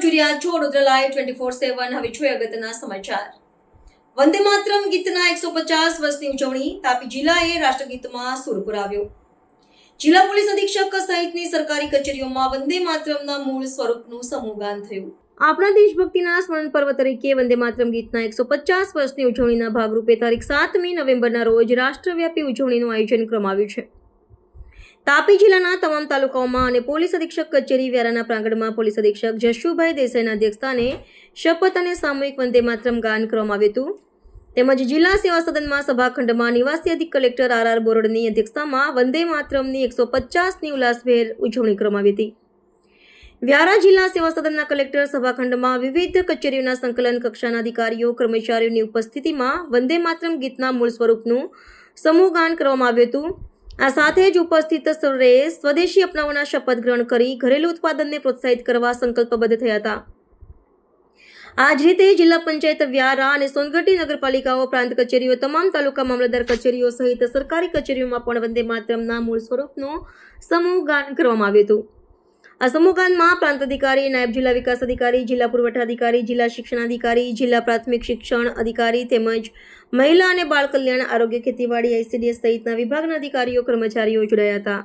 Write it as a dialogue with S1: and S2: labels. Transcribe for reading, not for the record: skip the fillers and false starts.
S1: જોઈ રહ્યા છો વડોદરા લાઈવ 24/7. હવે જોઈએ અગત્યના સમાચાર. વંદે માતરમ ગીતના 150 વર્ષની ઉજવણી. તાપી જિલ્લાએ રાષ્ટ્રગીતમાં સુર પુરાવ્યો. જિલ્લા પોલીસ અધિક્ષક સહિતની સરકારી કચેરીઓમાં વંદે માતરમના મૂળ સ્વરૂપનું સમૂહગાન થયું. આપણા દેશભક્તિના સ્મરણ પર્વ તરીકે વંદે માતરમ ગીતના 150 વર્ષની ઉજવણીના ભાગરૂપે તારીખ 7મી નવેમ્બરના રોજ રાષ્ટ્રવ્યાપી ઉજવણીનું આયોજન કરવામાં આવ્યું છે. તાપી જિલ્લાના તમામ તાલુકાઓમાં અને પોલીસ અધિક્ષક કચેરી વ્યારાના પ્રાંગણમાં પોલીસ અધિક્ષક જશુભાઈ દેસાઈના અધ્યક્ષસ્થાને શપથ અને સામૂહિક વંદે માતરમ ગાન કરવામાં આવ્યું હતું. તેમજ જિલ્લા સેવા સદનમાં સભાખંડમાં નિવાસી અધિક કલેક્ટર આર બોરડની અધ્યક્ષતામાં વંદે માતરમની 150ની ઉલ્લાસભેર ઉજવણી કરવામાં આવી હતી. વ્યારા જિલ્લા સેવા સદનના કલેક્ટર સભાખંડમાં વિવિધ કચેરીઓના સંકલન કક્ષાના અધિકારીઓ કર્મચારીઓની ઉપસ્થિતિમાં વંદે માતરમ ગીતના મૂળ સ્વરૂપનું સમૂહગાન કરવામાં આવ્યું હતું. આ સાથે જ ઉપસ્થિત સર્વે સ્વદેશી અપનાવવાના શપથ ગ્રહણ કરી ઘરેલું ઉત્પાદનને પ્રોત્સાહિત કરવા સંકલ્પબદ્ધ થયા હતા. આ જ રીતે જિલ્લા પંચાયત વ્યારા અને સોનગઢની નગરપાલિકાઓ પ્રાંત કચેરીઓ તમામ તાલુકા મામલતદાર કચેરીઓ સહિત સરકારી કચેરીઓમાં પણ વંદે માતરમના મૂળ સ્વરૂપનું સમૂહગાન કરવામાં આવ્યું હતું. આ સમૂહગાનમાં પ્રાંત અધિકારી, નાયબ જિલ્લા વિકાસ અધિકારી, જિલ્લા પુરવઠા અધિકારી, જિલ્લા શિક્ષણ અધિકારી, જિલ્લા પ્રાથમિક શિક્ષણ અધિકારી તેમજ મહિલા અને બાળ કલ્યાણ, આરોગ્ય, ખેતીવાડી, ICDS સહિતના વિભાગના અધિકારીઓ કર્મચારીઓ જોડાયા હતા.